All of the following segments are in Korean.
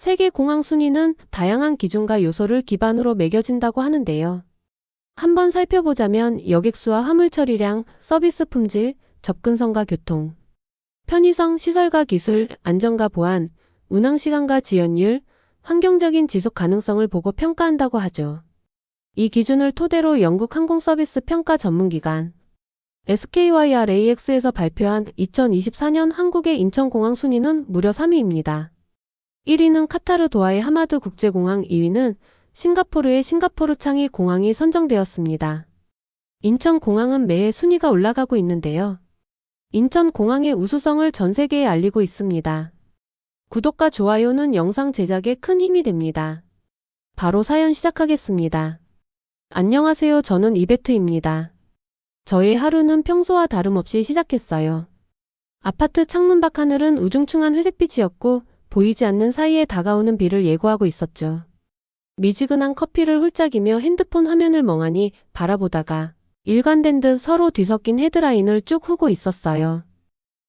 세계 공항 순위는 다양한 기준과 요소를 기반으로 매겨진다고 하는데요. 한번 살펴보자면 여객수와 화물 처리량, 서비스 품질, 접근성과 교통, 편의성, 시설과 기술, 안전과 보안, 운항 시간과 지연율, 환경적인 지속 가능성을 보고 평가한다고 하죠. 이 기준을 토대로 영국 항공서비스 평가 전문기관 SKYRAX에서 발표한 2024년 한국의 인천공항 순위는 무려 3위입니다. 1위는 카타르 도하의 하마드 국제공항, 2위는 싱가포르의 싱가포르 창이 공항이 선정되었습니다. 인천공항은 매해 순위가 올라가고 있는데요. 인천공항의 우수성을 전 세계에 알리고 있습니다. 구독과 좋아요는 영상 제작에 큰 힘이 됩니다. 바로 사연 시작하겠습니다. 안녕하세요. 저는 이베트입니다. 저의 하루는 평소와 다름없이 시작했어요. 아파트 창문 밖 하늘은 우중충한 회색빛이었고 보이지 않는 사이에 다가오는 비를 예고하고 있었죠. 미지근한 커피를 홀짝이며 핸드폰 화면을 멍하니 바라보다가 일관된 듯 서로 뒤섞인 헤드라인을 쭉 흐고 있었어요.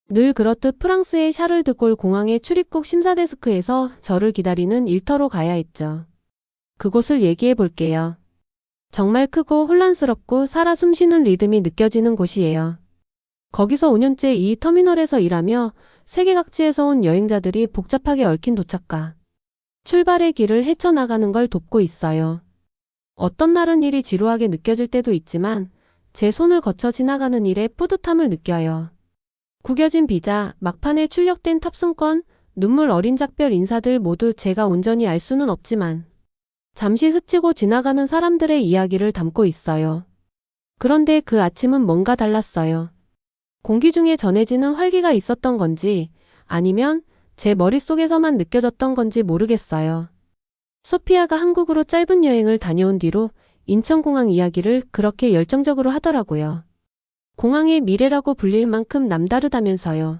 늘 그렇듯 프랑스의 샤를드골 공항의 출입국 심사 데스크에서 저를 기다리는 일터로 가야 했죠. 그곳을 얘기해 볼게요. 정말 크고 혼란스럽고 살아 숨쉬는 리듬이 느껴지는 곳이에요. 거기서 5년째 이 터미널에서 일하며 세계 각지에서 온 여행자들이 복잡하게 얽힌 도착과 출발의 길을 헤쳐나가는 걸 돕고 있어요. 어떤 날은 일이 지루하게 느껴질 때도 있지만 제 손을 거쳐 지나가는 일에 뿌듯함을 느껴요. 구겨진 비자, 막판에 출력된 탑승권, 눈물 어린 작별 인사들 모두 제가 온전히 알 수는 없지만 잠시 스치고 지나가는 사람들의 이야기를 담고 있어요. 그런데 그 아침은 뭔가 달랐어요. 공기 중에 전해지는 활기가 있었던 건지 아니면 제 머릿속에서만 느껴졌던 건지 모르겠어요. 소피아가 한국으로 짧은 여행을 다녀온 뒤로 인천공항 이야기를 그렇게 열정적으로 하더라고요. 공항의 미래라고 불릴 만큼 남다르다면서요.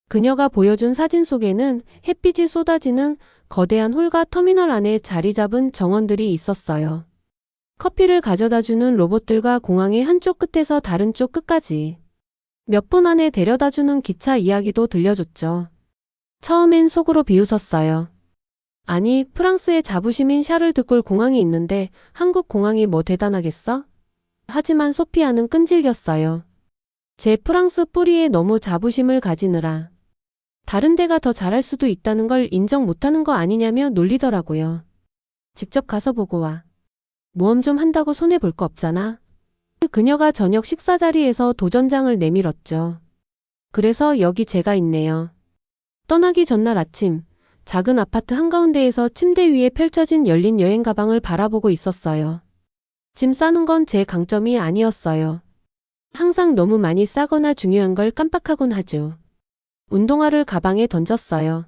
그녀가 보여준 사진 속에는 햇빛이 쏟아지는 거대한 홀과 터미널 안에 자리 잡은 정원들이 있었어요. 커피를 가져다주는 로봇들과 공항의 한쪽 끝에서 다른 쪽 끝까지 몇 분 안에 데려다주는 기차 이야기도 들려줬죠. 처음엔 속으로 비웃었어요. 아니, 프랑스의 자부심인 샤를드골 공항이 있는데 한국 공항이 뭐 대단하겠어? 하지만 소피아는 끈질겼어요. 제 프랑스 뿌리에 너무 자부심을 가지느라 다른 데가 더 잘할 수도 있다는 걸 인정 못하는 거 아니냐며 놀리더라고요. 직접 가서 보고 와. 모험 좀 한다고 손해볼 거 없잖아. 그녀가 저녁 식사 자리에서 도전장을 내밀었죠. 그래서 여기 제가 있네요. 떠나기 전날 아침, 작은 아파트 한가운데에서 침대 위에 펼쳐진 열린 여행 가방을 바라보고 있었어요. 짐 싸는 건 제 강점이 아니었어요. 항상 너무 많이 싸거나 중요한 걸 깜빡하곤 하죠. 운동화를 가방에 던졌어요.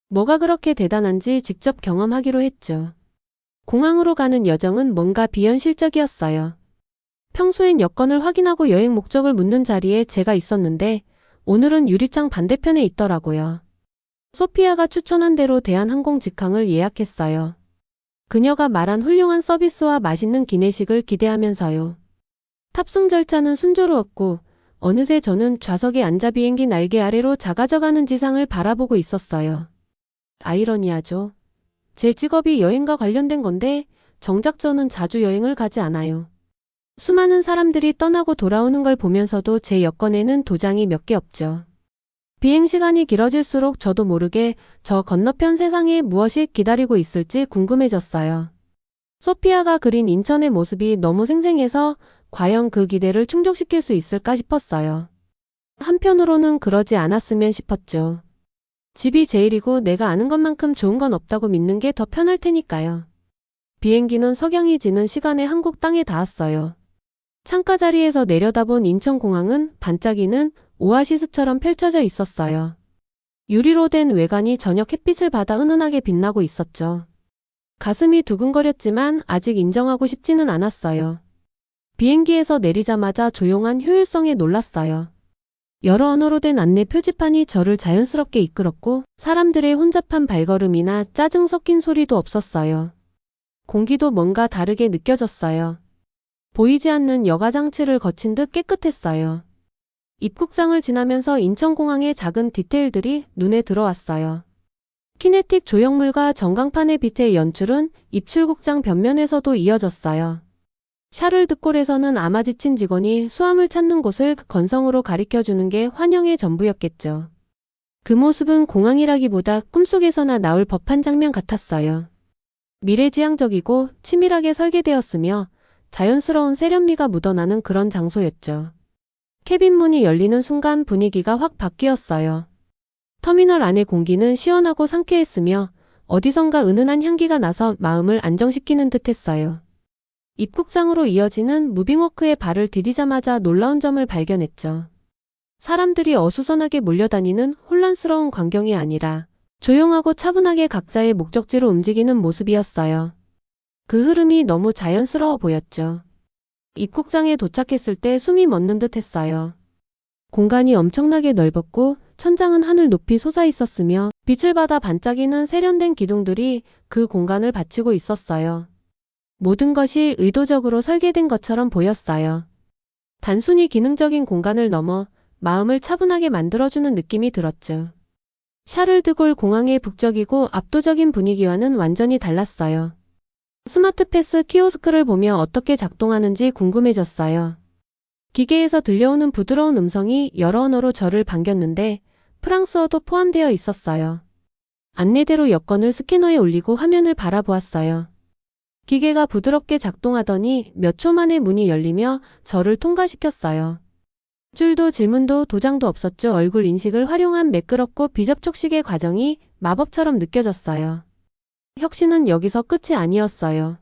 뭐가 그렇게 대단한지 직접 경험하기로 했죠. 공항으로 가는 여정은 뭔가 비현실적이었어요. 평소엔 여권을 확인하고 여행 목적을 묻는 자리에 제가 있었는데 오늘은 유리창 반대편에 있더라고요. 소피아가 추천한 대로 대한항공 직항을 예약했어요. 그녀가 말한 훌륭한 서비스와 맛있는 기내식을 기대하면서요. 탑승 절차는 순조로웠고 어느새 저는 좌석에 앉아 비행기 날개 아래로 작아져가는 지상을 바라보고 있었어요. 아이러니하죠. 제 직업이 여행과 관련된 건데 정작 저는 자주 여행을 가지 않아요. 수많은 사람들이 떠나고 돌아오는 걸 보면서도 제 여권에는 도장이 몇 개 없죠. 비행시간이 길어질수록 저도 모르게 저 건너편 세상에 무엇이 기다리고 있을지 궁금해졌어요. 소피아가 그린 인천의 모습이 너무 생생해서 과연 그 기대를 충족시킬 수 있을까 싶었어요. 한편으로는 그러지 않았으면 싶었죠. 집이 제일이고 내가 아는 것만큼 좋은 건 없다고 믿는 게 더 편할 테니까요. 비행기는 석양이 지는 시간에 한국 땅에 닿았어요. 창가 자리에서 내려다본 인천공항은 반짝이는 오아시스처럼 펼쳐져 있었어요. 유리로 된 외관이 저녁 햇빛을 받아 은은하게 빛나고 있었죠. 가슴이 두근거렸지만 아직 인정하고 싶지는 않았어요. 비행기에서 내리자마자 조용한 효율성에 놀랐어요. 여러 언어로 된 안내 표지판이 저를 자연스럽게 이끌었고 사람들의 혼잡한 발걸음이나 짜증 섞인 소리도 없었어요. 공기도 뭔가 다르게 느껴졌어요. 보이지 않는 여가 장치를 거친 듯 깨끗했어요. 입국장을 지나면서 인천공항의 작은 디테일들이 눈에 들어왔어요. 키네틱 조형물과 전광판의 빛의 연출은 입출국장 벽면에서도 이어졌어요. 샤를 드골에서는 아마 지친 직원이 수암을 찾는 곳을 건성으로 가리켜주는 게 환영의 전부였겠죠. 그 모습은 공항이라기보다 꿈속에서나 나올 법한 장면 같았어요. 미래지향적이고 치밀하게 설계되었으며 자연스러운 세련미가 묻어나는 그런 장소였죠. 캐빈 문이 열리는 순간 분위기가 확 바뀌었어요. 터미널 안의 공기는 시원하고 상쾌했으며 어디선가 은은한 향기가 나서 마음을 안정시키는 듯했어요. 입국장으로 이어지는 무빙워크에 발을 디디자마자 놀라운 점을 발견했죠. 사람들이 어수선하게 몰려다니는 혼란스러운 광경이 아니라 조용하고 차분하게 각자의 목적지로 움직이는 모습이었어요. 그 흐름이 너무 자연스러워 보였죠. 입국장에 도착했을 때 숨이 멎는 듯 했어요. 공간이 엄청나게 넓었고 천장은 하늘 높이 솟아 있었으며 빛을 받아 반짝이는 세련된 기둥들이 그 공간을 받치고 있었어요. 모든 것이 의도적으로 설계된 것처럼 보였어요. 단순히 기능적인 공간을 넘어 마음을 차분하게 만들어주는 느낌이 들었죠. 샤를드골 공항의 북적이고 압도적인 분위기와는 완전히 달랐어요. 스마트 패스 키오스크를 보며 어떻게 작동하는지 궁금해졌어요. 기계에서 들려오는 부드러운 음성이 여러 언어로 저를 반겼는데 프랑스어도 포함되어 있었어요. 안내대로 여권을 스캐너에 올리고 화면을 바라보았어요. 기계가 부드럽게 작동하더니 몇 초 만에 문이 열리며 저를 통과시켰어요. 줄도 질문도 도장도 없었죠. 얼굴 인식을 활용한 매끄럽고 비접촉식의 과정이 마법처럼 느껴졌어요. 혁신은 여기서 끝이 아니었어요.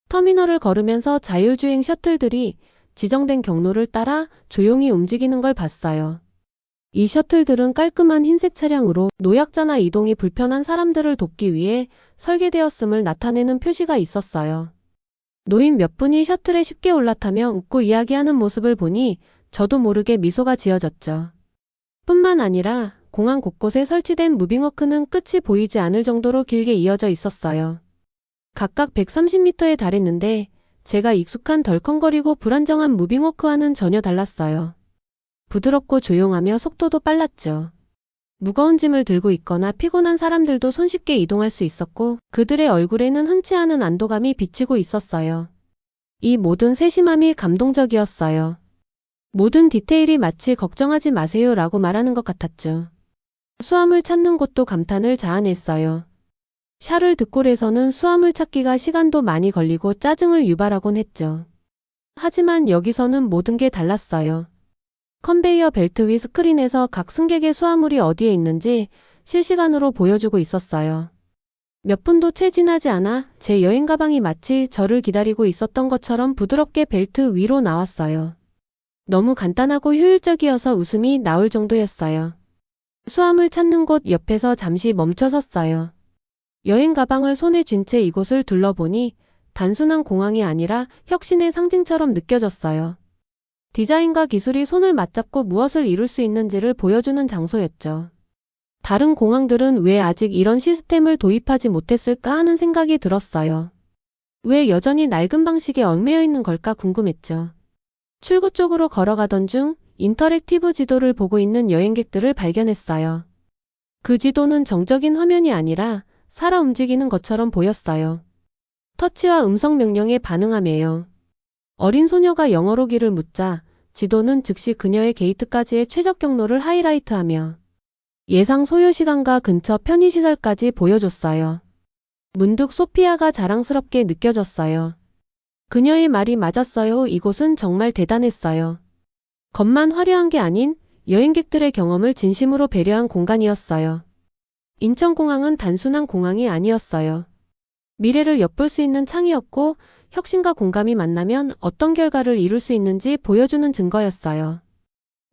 터미널을 걸으면서 자율주행 셔틀들이 지정된 경로를 따라 조용히 움직이는 걸 봤어요. 이 셔틀들은 깔끔한 흰색 차량으로 노약자나 이동이 불편한 사람들을 돕기 위해 설계되었음을 나타내는 표시가 있었어요. 노인 몇 분이 셔틀에 쉽게 올라타며 웃고 이야기하는 모습을 보니 저도 모르게 미소가 지어졌죠. 뿐만 아니라 공항 곳곳에 설치된 무빙워크는 끝이 보이지 않을 정도로 길게 이어져 있었어요. 각각 130m에 달했는데 제가 익숙한 덜컹거리고 불안정한 무빙워크와는 전혀 달랐어요. 부드럽고 조용하며 속도도 빨랐죠. 무거운 짐을 들고 있거나 피곤한 사람들도 손쉽게 이동할 수 있었고 그들의 얼굴에는 흔치 않은 안도감이 비치고 있었어요. 이 모든 세심함이 감동적이었어요. 모든 디테일이 마치 걱정하지 마세요 라고 말하는 것 같았죠. 수암을 찾는 곳도 감탄을 자아냈어요. 샤를드골에서는 수암을 찾기가 시간도 많이 걸리고 짜증을 유발하곤 했죠. 하지만 여기서는 모든 게 달랐어요. 컨베이어 벨트 위 스크린에서 각 승객의 수화물이 어디에 있는지 실시간으로 보여주고 있었어요. 몇 분도 채 지나지 않아 제 여행 가방이 마치 저를 기다리고 있었던 것처럼 부드럽게 벨트 위로 나왔어요. 너무 간단하고 효율적이어서 웃음이 나올 정도였어요. 수화물 찾는 곳 옆에서 잠시 멈춰 섰어요. 여행 가방을 손에 쥔 채 이곳을 둘러보니 단순한 공항이 아니라 혁신의 상징처럼 느껴졌어요. 디자인과 기술이 손을 맞잡고 무엇을 이룰 수 있는지를 보여주는 장소였죠. 다른 공항들은 왜 아직 이런 시스템을 도입하지 못했을까 하는 생각이 들었어요. 왜 여전히 낡은 방식에 얽매여 있는 걸까 궁금했죠. 출구 쪽으로 걸어가던 중 인터랙티브 지도를 보고 있는 여행객들을 발견했어요. 그 지도는 정적인 화면이 아니라 살아 움직이는 것처럼 보였어요. 터치와 음성 명령에 반응하며요. 어린 소녀가 영어로 길을 묻자 지도는 즉시 그녀의 게이트까지의 최적 경로를 하이라이트하며 예상 소요 시간과 근처 편의시설까지 보여줬어요. 문득 소피아가 자랑스럽게 느껴졌어요. 그녀의 말이 맞았어요. 이곳은 정말 대단했어요. 겉만 화려한 게 아닌 여행객들의 경험을 진심으로 배려한 공간이었어요. 인천공항은 단순한 공항이 아니었어요. 미래를 엿볼 수 있는 창이었고 혁신과 공감이 만나면 어떤 결과를 이룰 수 있는지 보여주는 증거였어요.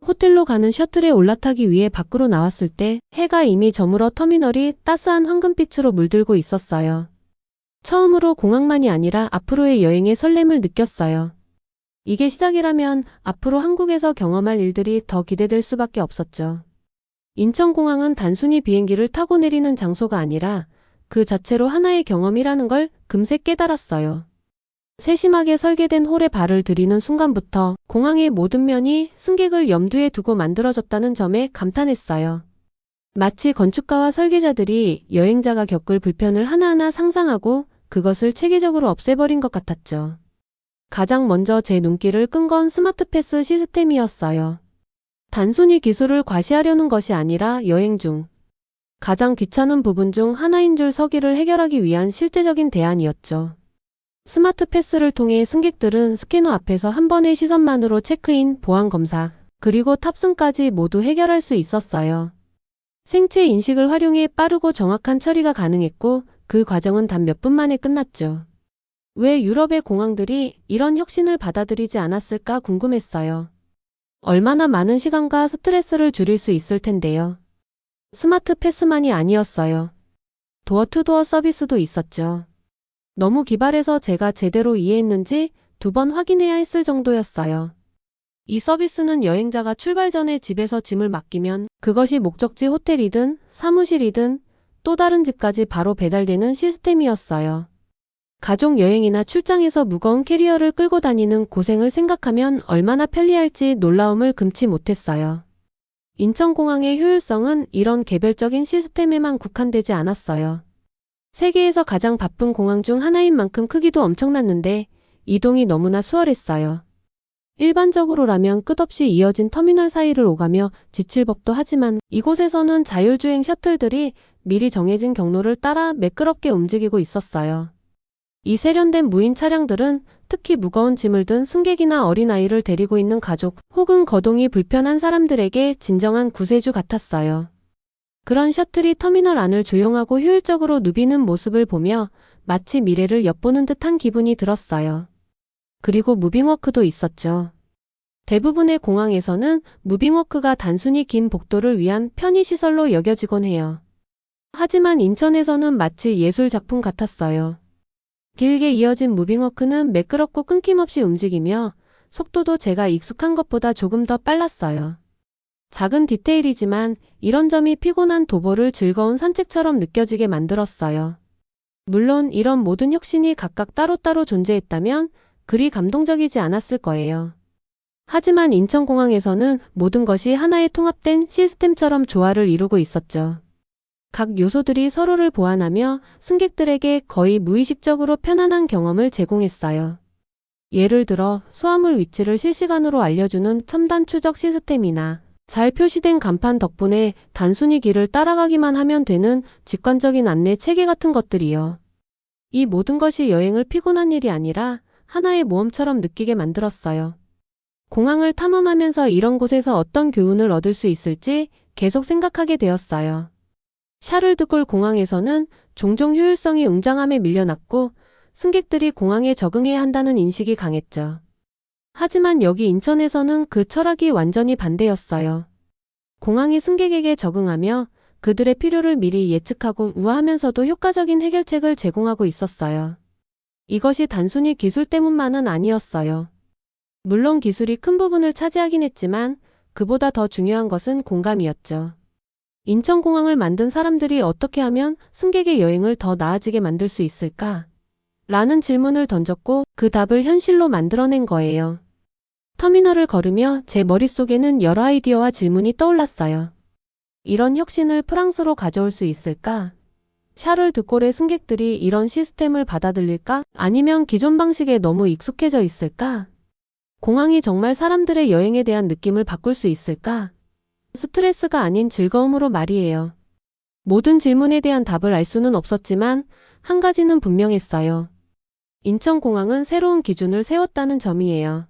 호텔로 가는 셔틀에 올라타기 위해 밖으로 나왔을 때 해가 이미 저물어 터미널이 따스한 황금빛으로 물들고 있었어요. 처음으로 공항만이 아니라 앞으로의 여행의 설렘을 느꼈어요. 이게 시작이라면 앞으로 한국에서 경험할 일들이 더 기대될 수밖에 없었죠. 인천공항은 단순히 비행기를 타고 내리는 장소가 아니라 그 자체로 하나의 경험이라는 걸 금세 깨달았어요. 세심하게 설계된 홀에 발을 들이는 순간부터 공항의 모든 면이 승객을 염두에 두고 만들어졌다는 점에 감탄했어요. 마치 건축가와 설계자들이 여행자가 겪을 불편을 하나하나 상상하고 그것을 체계적으로 없애버린 것 같았죠. 가장 먼저 제 눈길을 끈 건 스마트 패스 시스템이었어요. 단순히 기술을 과시하려는 것이 아니라 여행 중 가장 귀찮은 부분 중 하나인 줄 서기를 해결하기 위한 실제적인 대안이었죠. 스마트 패스를 통해 승객들은 스캐너 앞에서 한 번의 시선만으로 체크인, 보안 검사, 그리고 탑승까지 모두 해결할 수 있었어요. 생체 인식을 활용해 빠르고 정확한 처리가 가능했고 그 과정은 단 몇 분 만에 끝났죠. 왜 유럽의 공항들이 이런 혁신을 받아들이지 않았을까 궁금했어요. 얼마나 많은 시간과 스트레스를 줄일 수 있을 텐데요. 스마트 패스만이 아니었어요. 도어-투-도어 서비스도 있었죠. 너무 기발해서 제가 제대로 이해했는지 2번 확인해야 했을 정도였어요. 이 서비스는 여행자가 출발 전에 집에서 짐을 맡기면 그것이 목적지 호텔이든 사무실이든 또 다른 집까지 바로 배달되는 시스템이었어요. 가족 여행이나 출장에서 무거운 캐리어를 끌고 다니는 고생을 생각하면 얼마나 편리할지 놀라움을 금치 못했어요. 인천공항의 효율성은 이런 개별적인 시스템에만 국한되지 않았어요. 세계에서 가장 바쁜 공항 중 하나인 만큼 크기도 엄청났는데 이동이 너무나 수월했어요. 일반적으로라면 끝없이 이어진 터미널 사이를 오가며 지칠 법도 하지만 이곳에서는 자율주행 셔틀들이 미리 정해진 경로를 따라 매끄럽게 움직이고 있었어요. 이 세련된 무인 차량들은 특히 무거운 짐을 든 승객이나 어린아이를 데리고 있는 가족 혹은 거동이 불편한 사람들에게 진정한 구세주 같았어요. 그런 셔틀이 터미널 안을 조용하고 효율적으로 누비는 모습을 보며 마치 미래를 엿보는 듯한 기분이 들었어요. 그리고 무빙워크도 있었죠. 대부분의 공항에서는 무빙워크가 단순히 긴 복도를 위한 편의시설로 여겨지곤 해요. 하지만 인천에서는 마치 예술 작품 같았어요. 길게 이어진 무빙워크는 매끄럽고 끊김없이 움직이며 속도도 제가 익숙한 것보다 조금 더 빨랐어요. 작은 디테일이지만 이런 점이 피곤한 도보를 즐거운 산책처럼 느껴지게 만들었어요. 물론 이런 모든 혁신이 각각 따로따로 존재했다면 그리 감동적이지 않았을 거예요. 하지만 인천공항에서는 모든 것이 하나의 통합된 시스템처럼 조화를 이루고 있었죠. 각 요소들이 서로를 보완하며 승객들에게 거의 무의식적으로 편안한 경험을 제공했어요. 예를 들어 수화물 위치를 실시간으로 알려주는 첨단 추적 시스템이나 잘 표시된 간판 덕분에 단순히 길을 따라가기만 하면 되는 직관적인 안내 체계 같은 것들이요. 이 모든 것이 여행을 피곤한 일이 아니라 하나의 모험처럼 느끼게 만들었어요. 공항을 탐험하면서 이런 곳에서 어떤 교훈을 얻을 수 있을지 계속 생각하게 되었어요. 샤를드골 공항에서는 종종 효율성이 웅장함에 밀려났고 승객들이 공항에 적응해야 한다는 인식이 강했죠. 하지만 여기 인천에서는 그 철학이 완전히 반대였어요. 공항이 승객에게 적응하며 그들의 필요를 미리 예측하고 우아하면서도 효과적인 해결책을 제공하고 있었어요. 이것이 단순히 기술 때문만은 아니었어요. 물론 기술이 큰 부분을 차지하긴 했지만 그보다 더 중요한 것은 공감이었죠. 인천공항을 만든 사람들이 어떻게 하면 승객의 여행을 더 나아지게 만들 수 있을까? 라는 질문을 던졌고 그 답을 현실로 만들어낸 거예요. 터미널을 걸으며 제 머릿속에는 여러 아이디어와 질문이 떠올랐어요. 이런 혁신을 프랑스로 가져올 수 있을까? 샤를 드골의 승객들이 이런 시스템을 받아들일까? 아니면 기존 방식에 너무 익숙해져 있을까? 공항이 정말 사람들의 여행에 대한 느낌을 바꿀 수 있을까? 스트레스가 아닌 즐거움으로 말이에요. 모든 질문에 대한 답을 알 수는 없었지만 한 가지는 분명했어요. 인천공항은 새로운 기준을 세웠다는 점이에요.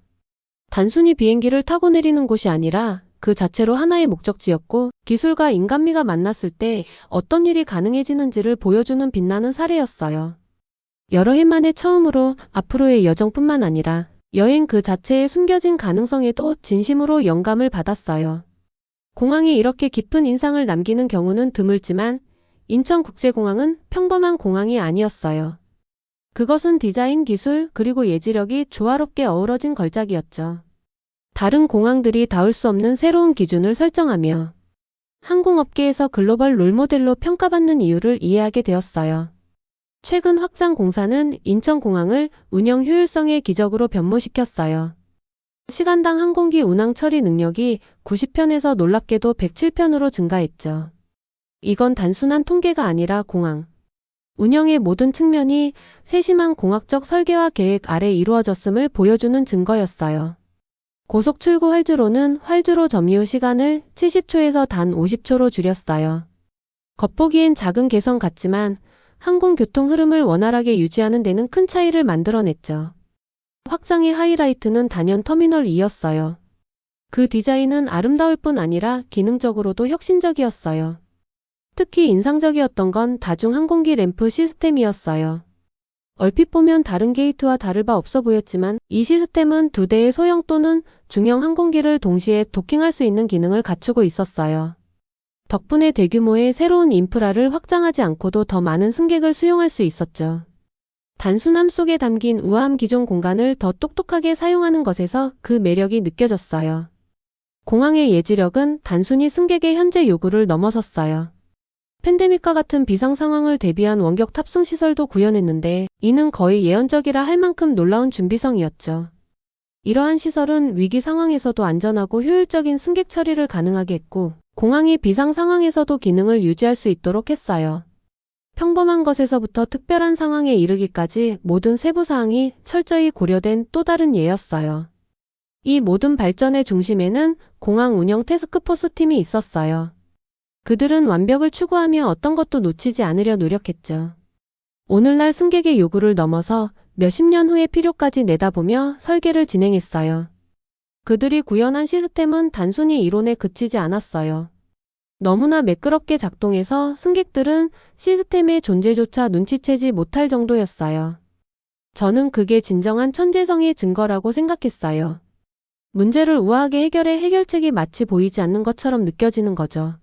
단순히 비행기를 타고 내리는 곳이 아니라 그 자체로 하나의 목적지였고 기술과 인간미가 만났을 때 어떤 일이 가능해지는지를 보여주는 빛나는 사례였어요. 여러 해 만에 처음으로 앞으로의 여정뿐만 아니라 여행 그 자체에 숨겨진 가능성에도 진심으로 영감을 받았어요. 공항이 이렇게 깊은 인상을 남기는 경우는 드물지만 인천국제공항은 평범한 공항이 아니었어요. 그것은 디자인 기술 그리고 예지력이 조화롭게 어우러진 걸작이었죠. 다른 공항들이 닿을 수 없는 새로운 기준을 설정하며 항공업계에서 글로벌 롤모델로 평가받는 이유를 이해하게 되었어요. 최근 확장 공사는 인천공항을 운영 효율성의 기적으로 변모시켰어요. 시간당 항공기 운항 처리 능력이 90편에서 놀랍게도 107편으로 증가했죠. 이건 단순한 통계가 아니라 공항 운영의 모든 측면이 세심한 공학적 설계와 계획 아래 이루어졌음을 보여주는 증거였어요. 고속 출구 활주로는 활주로 점유 시간을 70초에서 단 50초로 줄였어요. 겉보기엔 작은 개선 같지만 항공교통 흐름을 원활하게 유지하는 데는 큰 차이를 만들어냈죠. 확장의 하이라이트는 단연 터미널 2였어요. 그 디자인은 아름다울 뿐 아니라 기능적으로도 혁신적이었어요. 특히 인상적이었던 건 다중항공기 램프 시스템이었어요. 얼핏 보면 다른 게이트와 다를 바 없어 보였지만 이 시스템은 두 대의 소형 또는 중형 항공기를 동시에 도킹할 수 있는 기능을 갖추고 있었어요. 덕분에 대규모의 새로운 인프라를 확장하지 않고도 더 많은 승객을 수용할 수 있었죠. 단순함 속에 담긴 우아함 기존 공간을 더 똑똑하게 사용하는 것에서 그 매력이 느껴졌어요. 공항의 예지력은 단순히 승객의 현재 요구를 넘어섰어요. 팬데믹과 같은 비상 상황을 대비한 원격 탑승 시설도 구현했는데 이는 거의 예언적이라 할 만큼 놀라운 준비성이었죠. 이러한 시설은 위기 상황에서도 안전하고 효율적인 승객 처리를 가능하게 했고 공항이 비상 상황에서도 기능을 유지할 수 있도록 했어요. 평범한 것에서부터 특별한 상황에 이르기까지 모든 세부 사항이 철저히 고려된 또 다른 예였어요. 이 모든 발전의 중심에는 공항 운영 태스크포스 팀이 있었어요. 그들은 완벽을 추구하며 어떤 것도 놓치지 않으려 노력했죠. 오늘날 승객의 요구를 넘어서 몇십 년 후의 필요까지 내다보며 설계를 진행했어요. 그들이 구현한 시스템은 단순히 이론에 그치지 않았어요. 너무나 매끄럽게 작동해서 승객들은 시스템의 존재조차 눈치채지 못할 정도였어요. 저는 그게 진정한 천재성의 증거라고 생각했어요. 문제를 우아하게 해결해 해결책이 마치 보이지 않는 것처럼 느껴지는 거죠.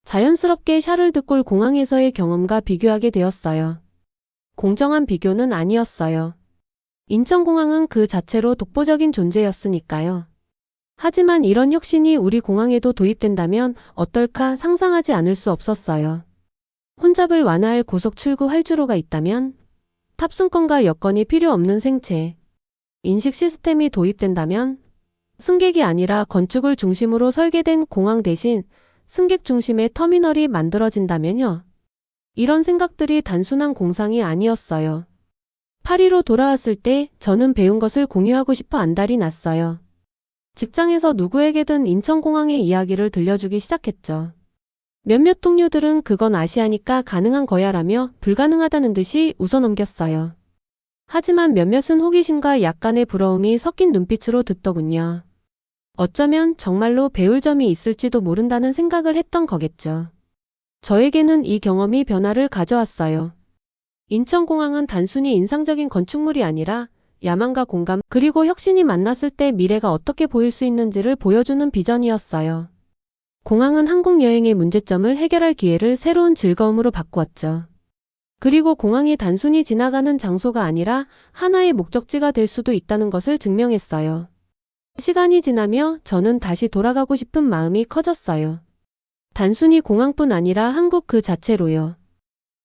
자연스럽게 샤를 드골 공항에서의 경험과 비교하게 되었어요. 공정한 비교는 아니었어요. 인천공항은 그 자체로 독보적인 존재였으니까요. 하지만 이런 혁신이 우리 공항에도 도입된다면 어떨까 상상하지 않을 수 없었어요. 혼잡을 완화할 고속 출구 활주로가 있다면, 탑승권과 여권이 필요 없는 생체, 인식 시스템이 도입된다면, 승객이 아니라 건축을 중심으로 설계된 공항 대신 승객 중심의 터미널이 만들어진다면요. 이런 생각들이 단순한 공상이 아니었어요. 파리로 돌아왔을 때 저는 배운 것을 공유하고 싶어 안달이 났어요. 직장에서 누구에게든 인천공항의 이야기를 들려주기 시작했죠. 몇몇 동료들은 그건 아시아니까 가능한 거야라며 불가능하다는 듯이 웃어넘겼어요. 하지만 몇몇은 호기심과 약간의 부러움이 섞인 눈빛으로 듣더군요. 어쩌면 정말로 배울 점이 있을지도 모른다는 생각을 했던 거겠죠. 저에게는 이 경험이 변화를 가져왔어요. 인천공항은 단순히 인상적인 건축물이 아니라 야망과 공감 그리고 혁신이 만났을 때 미래가 어떻게 보일 수 있는지를 보여주는 비전이었어요. 공항은 항공여행의 문제점을 해결할 기회를 새로운 즐거움으로 바꾸었죠. 그리고 공항이 단순히 지나가는 장소가 아니라 하나의 목적지가 될 수도 있다는 것을 증명했어요. 시간이 지나며 저는 다시 돌아가고 싶은 마음이 커졌어요. 단순히 공항뿐 아니라 한국 그 자체로요.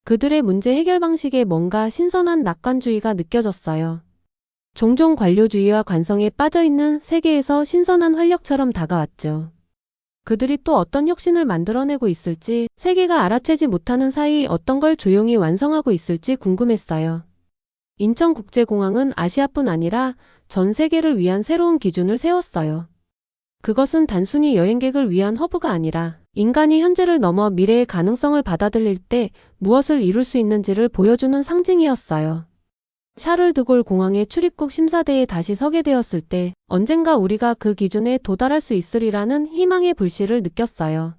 그들의 문제 해결 방식에 뭔가 신선한 낙관주의가 느껴졌어요. 종종 관료주의와 관성에 빠져있는 세계에서 신선한 활력처럼 다가왔죠. 그들이 또 어떤 혁신을 만들어내고 있을지, 세계가 알아채지 못하는 사이 어떤 걸 조용히 완성하고 있을지 궁금했어요. 인천국제공항은 아시아뿐 아니라 전 세계를 위한 새로운 기준을 세웠어요. 그것은 단순히 여행객을 위한 허브가 아니라 인간이 현재를 넘어 미래의 가능성을 받아들일 때 무엇을 이룰 수 있는지를 보여주는 상징이었어요. 샤를 드골 공항의 출입국 심사대에 다시 서게 되었을 때 언젠가 우리가 그 기준에 도달할 수 있으리라는 희망의 불씨를 느꼈어요.